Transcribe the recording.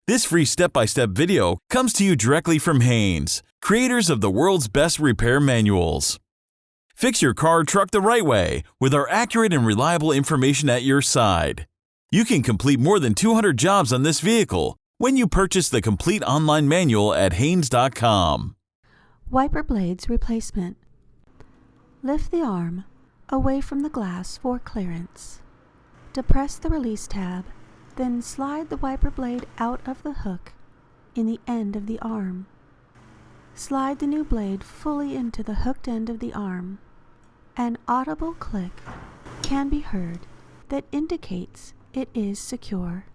This free step-by-step video comes to you directly from Haynes, creators of the world's best repair manuals. Fix your car or truck the right way with our accurate and reliable information at your side. You can complete more than 200 jobs on this vehicle when you purchase the complete online manual at Haynes.com. Wiper blades replacement. Lift the arm away from the glass for clearance. Depress the release tab, then slide the wiper blade out of the hook in the end of the arm. Slide the new blade fully into the hooked end of the arm. An audible click can be heard that indicates it is secure.